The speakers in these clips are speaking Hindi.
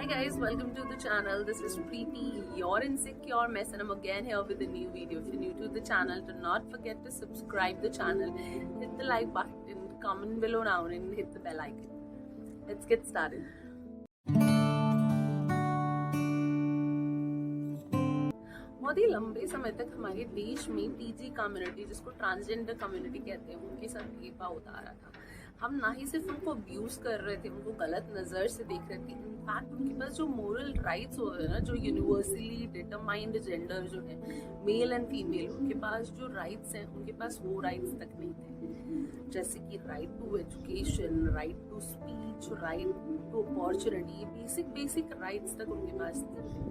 Hi guys, welcome to the channel. This is Preeti, your insecure mess, and I'm again here with a new video. If you're new to the channel, do not forget to subscribe the channel, hit the like button, comment below now and hit the bell icon. Let's get started. बहुत ही लंबे समय तक हमारे देश में टीजी कम्युनिटी, जिसको ट्रांसजेंडर कम्युनिटी कहते हैं, उनके साथ भेदभाव होता आ रहा था। हम ना ही सिर्फ उनको अब्यूज कर रहे थे, उनको गलत नज़र से देख रहे थे, इनफैक्ट उनके पास जो मोरल राइट्स हो रहे हैं ना, जो यूनिवर्सली डिटरमाइंड जेंडर जो है मेल एंड फीमेल, उनके पास जो राइट्स हैं उनके पास वो राइट्स तक नहीं थे। जैसे कि right to education, right to speech, right to opportunity, basic rights तक उनके पास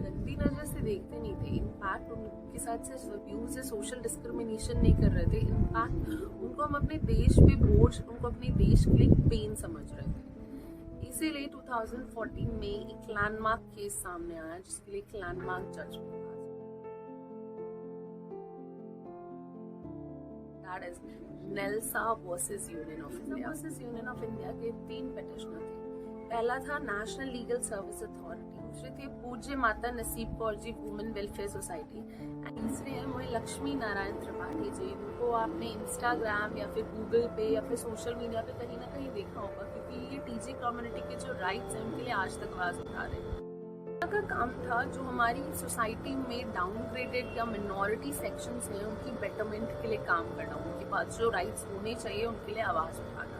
गंदी नज़र से देखते नहीं थे। इनफैक्ट उनके साथ सिर्फ अब्यूज या सोशल डिस्क्रिमिनेशन नहीं कर रहे थे, इनफैक्ट उनको हम अपने देश पे बोझ, उनको अपने देश के लिए पेन समझ रहे थे। इसीलिए 2014 में एक लैंडमार्क केस सामने आया, जिसके लिए एक landmark judgement that is NALSA versus union of India के 3 पिटिशनर थे। पहला था नेशनल लीगल सर्विस अथॉरिटी, दूसरे थे पूज्य माता नसीब Kaur ji women welfare society, and तीसरे हैं वो लक्ष्मी नारायण त्रिपाठी जी। इनको आपने इंस्टाग्राम या फिर गूगल पे या फिर सोशल मीडिया पे कहीं ना कहीं देखा होगा, क्योंकि ये टीजी कम्युनिटी के जो राइट्स हैं उनके लिए आज तक आवाज उठा रहे हैं। का काम था जो हमारी सोसाइटी में डाउनग्रेडेड या मिनॉरिटी सेक्शंस हैं उनकी बेटरमेंट के लिए काम करना, उनके पास जो राइट्स होने चाहिए उनके लिए आवाज उठाना।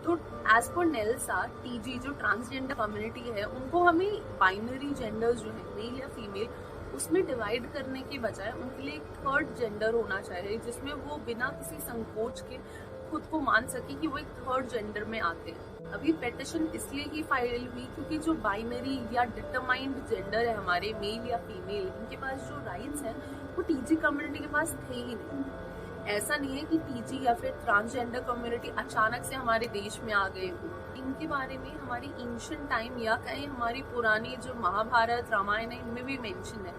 तो एज पर नेल्सा, टीजी जो ट्रांसजेंडर कम्युनिटी है, उनको हमें बाइनरी जेंडर्स जो है मेल या फीमेल, उसमें डिवाइड करने के बजाय उनके लिए एक थर्ड जेंडर होना चाहिए, जिसमें वो बिना किसी संकोच के खुद को मान सके कि वो एक थर्ड जेंडर में आते हैं। अभी पेटिशन इसलिए ही फाइल हुई क्योंकि जो बाइनरी या डिटरमाइंड जेंडर है हमारे मेल या फीमेल, इनके पास जो राइट्स हैं वो टीजी कम्युनिटी के पास थे ही नहीं। ऐसा नहीं है कि टीजी या फिर ट्रांसजेंडर कम्युनिटी अचानक से हमारे देश में आ गए हो। इनके बारे में हमारी एंशिएंट टाइम या कहीं हमारी पुरानी जो महाभारत रामायण है, इनमें भी मेंशन है।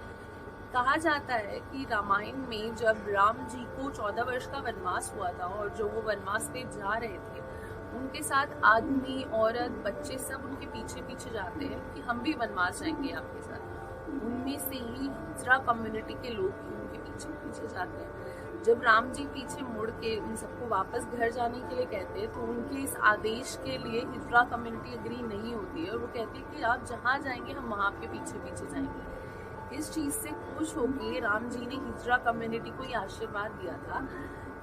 कहा जाता है कि रामायण में जब राम जी को 14 वर्ष का वनवास हुआ था और जो वो वनवास पे जा रहे थे, उनके साथ आदमी, औरत, बच्चे सब उनके पीछे पीछे जाते हैं कि हम भी वनवास जाएंगे आपके साथ। उनमें से ही हिजरा कम्युनिटी के लोग भी उनके पीछे पीछे जाते हैं। जब राम जी पीछे मुड़ के उन सबको वापस घर जाने के लिए कहते हैं, तो उनके इस आदेश के लिए हिजरा कम्युनिटी अग्री नहीं होती है और वो कहती है कि आप जहाँ जाएंगे हम वहाँ आपके पीछे पीछे जाएंगे। इस चीज़ से खुश होकर राम जी ने हिजरा कम्युनिटी को ये आशीर्वाद दिया था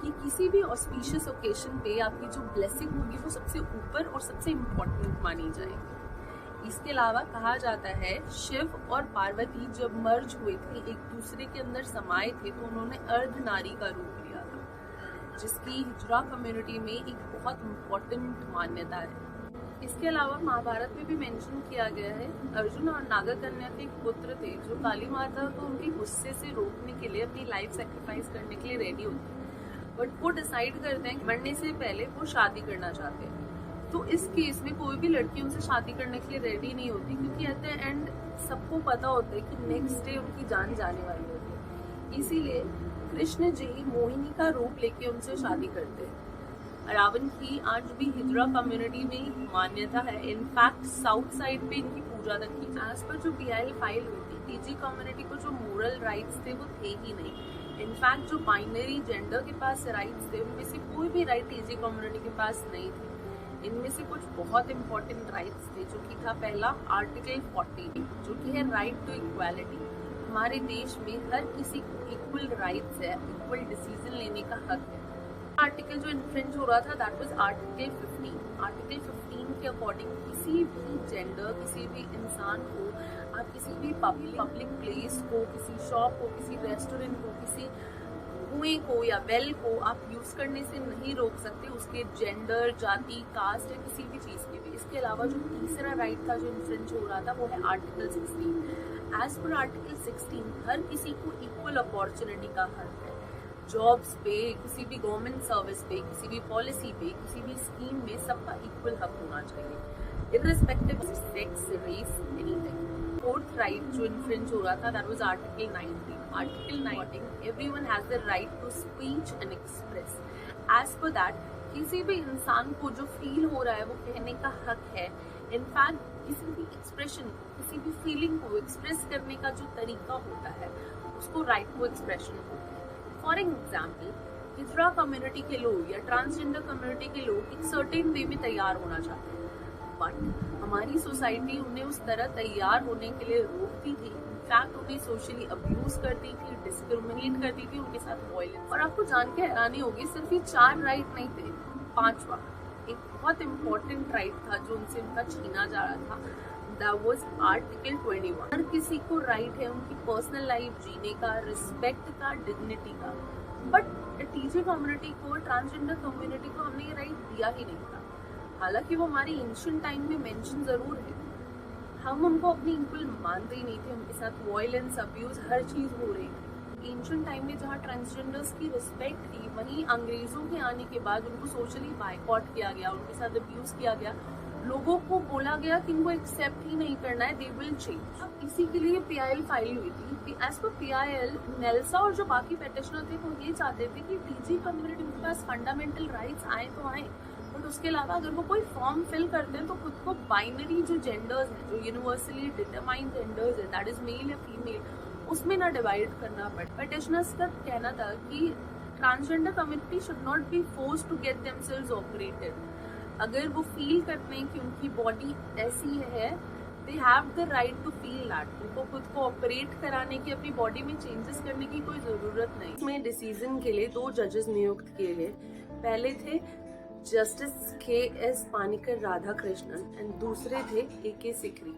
कि किसी भी ऑस्पिशियस ओकेशन पे आपकी जो ब्लेसिंग होगी वो सबसे ऊपर और सबसे इम्पोर्टेंट मानी जाएगी। इसके अलावा कहा जाता है शिव और पार्वती जब मर्ज हुए थे, एक दूसरे के अंदर समाये थे, तो उन्होंने अर्धनारी का रूप लिया था, जिसकी हिजरा कम्युनिटी में एक बहुत इम्पोर्टेंट मान्यता है। इसके अलावा महाभारत में भी मेंशन किया गया है, अर्जुन और नागकन्या के एक पुत्र थे जो काली माता को उनके गुस्से से रोकने के लिए अपनी लाइफ सेक्रीफाइस करने के लिए रेडी होते हैं, बट वो डिसाइड करते हैं कि मरने से पहले वो शादी करना चाहते हैं। तो इस केस में कोई भी लड़की उनसे शादी करने के लिए रेडी नहीं होती, क्योंकि एट द एंड सबको पता होता है कि नेक्स्ट डे उनकी जान जाने वाली होती है। इसीलिए कृष्ण जी मोहिनी का रूप लेके उनसे शादी करते हैं। रावण की आज भी हिजरा कम्युनिटी में मान्यता है, इनफैक्ट साउथ साइड पे इनकी पूजा तक की। एज पर जो BIL फाइल हुई थी, टीजी कम्युनिटी को जो मोरल राइट्स थे वो थे ही नहीं। इनफैक्ट जो बाइनरी जेंडर के पास राइट्स थे, उनमें से कोई भी राइट टीजी कम्युनिटी के पास नहीं थे। इनमें से कुछ बहुत इंपॉर्टेंट राइट्स थे, जो कि था पहला आर्टिकल 40, जो कि है राइट टू इक्वालिटी। हमारे देश में हर किसी को इक्वल राइट्स है, इक्वल डिसीजन लेने का हक है। आर्टिकल जो इन्फ्रिंज हो रहा था दैट वाज आर्टिकल 15। आर्टिकल 15 के अकॉर्डिंग किसी भी जेंडर, किसी भी इंसान को आप किसी भी पब्लिक प्लेस को, किसी शॉप को, किसी रेस्टोरेंट को, किसी कुएं को या वेल को आप यूज करने से नहीं रोक सकते, उसके जेंडर, जाति, कास्ट या किसी भी चीज के भी। इसके अलावा जो तीसरा राइट था जो इन्फ्रिंज हो रहा था वो है आर्टिकल 16। एज पर आर्टिकल 16 हर किसी को इक्वल अपॉर्चुनिटी का हक है। जॉब्स पे, किसी भी गवर्नमेंट सर्विस पे, किसी भी पॉलिसी पे, किसी भी स्कीम में सबका इक्वल हक होना चाहिए, irrespective of sex, race, anything. Fourth right जो इन्फ्रिंज हो रहा था that was article 19। Article 19, everyone has the right to speech and express. As per that किसी भी इंसान को जो फील हो रहा है वो कहने का हक है। इनफैक्ट किसी भी एक्सप्रेशन, किसी भी फीलिंग को एक्सप्रेस करने का जो तरीका होता है उसको राइट टू एक्सप्रेशन होता है। फॉर एग्जाम्पल, हिजरा कम्युनिटी के लोग या ट्रांसजेंडर कम्युनिटी के लोग एक सर्टेन वे में तैयार होना चाहते हैं, बट हमारी सोसाइटी उन्हें उस तरह तैयार होने के लिए रोकती थी। इनफैक्ट उन्हें सोशली अब्यूज करती थी, डिस्क्रिमिनेट करती थी, उनके साथ वायलेंस। और आपको जान के हैरानी होगी, सिर्फ ये 4 राइट नहीं थे, 5वां एक बहुत इम्पोर्टेंट राइट था जो उनसे उनका छीना जा रहा था। That was article 21। हर किसी को राइट है उनकी पर्सनल लाइफ जीने का, रिस्पेक्ट का, डिग्निटी का। बट टीजे कम्युनिटी को, ट्रांसजेंडर कम्युनिटी को हमने ये राइट दिया ही नहीं था। हालांकि वो हमारी एंशिएंट टाइम में मेंशन जरूर है, हम उनको अपनी इक्वल मानते ही नहीं थे। उनके साथ वायलेंस, अब्यूज, हर चीज हो रही थी। एंशिएंट टाइम में जहाँ ट्रांसजेंडर्स की रिस्पेक्ट थी, वहीं अंग्रेजों के आने के बाद उनको सोशली बायकॉट किया गया, उनके साथ अब्यूज किया गया। लोगों को बोला गया कि इनको एक्सेप्ट ही नहीं करना है, दे विल चेंज। अब इसी के लिए PIL फाइल हुई थी। एज पर PIL, नेल्सा और जो बाकी पेटिशनर थे वो ये चाहते थे कि टीजी कम्युनिटी के पास फंडामेंटल राइट्स आए तो आए, बट उसके अलावा अगर वो कोई फॉर्म फिल करते हैं तो खुद को बाइनरी जो जेंडर्स हैं, जो यूनिवर्सली डिटरमाइंड जेंडर्स है, दैट इज मेल या फीमेल, उसमें ना डिवाइड करना पड़े। पेटिशनर्स का कहना था कि transgender community should not be forced to get themselves operated. अगर वो फील करते हैं कि उनकी बॉडी ऐसी है, they have the right to feel that. उनको खुद को ऑपरेट कराने की, अपनी बॉडी में चेंजेस करने की कोई जरूरत नहीं। इसमें डिसीजन के लिए 2 जजेस नियुक्त किए गए। पहले थे justice KS Panicker Radhakrishnan and दूसरे थे AK सिकरी।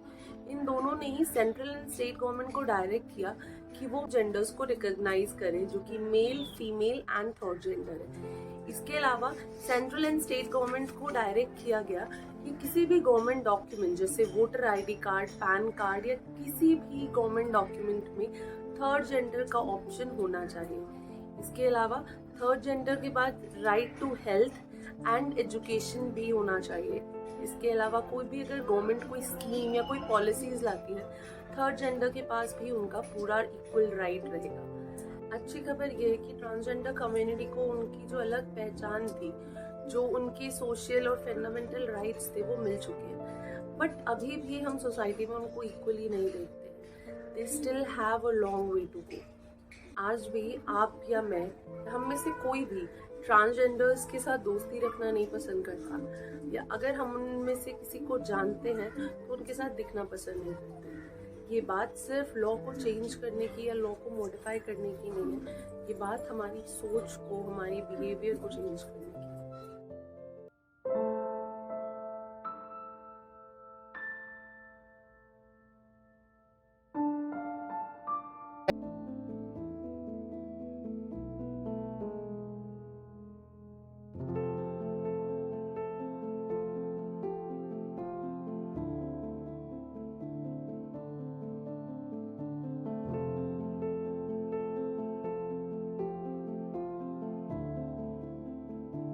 इन दोनों ने ही सेंट्रल एंड स्टेट गवर्नमेंट को डायरेक्ट किया कि वो जेंडर्स को रिकॉग्नाइज करें जो कि male, female and third gender है। इसके अलावा सेंट्रल एंड स्टेट गवर्नमेंट को डायरेक्ट किया गया कि किसी भी गवर्नमेंट डॉक्यूमेंट जैसे voter ID card, PAN card या किसी भी गवर्नमेंट डॉक्यूमेंट में थर्ड जेंडर का ऑप्शन होना चाहिए। इसके अलावा थर्ड जेंडर के बाद right to health and education भी होना चाहिए। इसके अलावा कोई भी अगर गवर्नमेंट कोई स्कीम या कोई पॉलिसीज लाती है, थर्ड जेंडर के पास भी उनका पूरा इक्वल राइट रहेगा। अच्छी खबर यह है कि ट्रांसजेंडर कम्युनिटी को उनकी जो अलग पहचान थी, जो उनके सोशल और फंडामेंटल राइट्स थे, वो मिल चुके हैं। बट अभी भी हम सोसाइटी में उनको इक्वली नहीं देखते। They still have a long way to go. आज भी आप या मैं, हम में से कोई भी ट्रांसजेंडर्स के साथ दोस्ती रखना नहीं पसंद करता, या अगर हम उनमें से किसी को जानते हैं तो उनके साथ दिखना पसंद नहीं करते। ये बात सिर्फ लॉ को चेंज करने की या लॉ को मॉडिफाई करने की नहीं है, ये बात हमारी सोच को, हमारी बिहेवियर को चेंज करने की।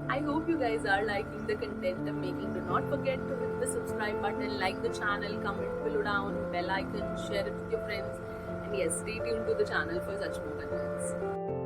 I hope you guys are liking the content I'm making. Do not forget to hit the subscribe button, like the channel, comment below down, bell icon, share it with your friends, and yes, stay tuned to the channel for such more contents.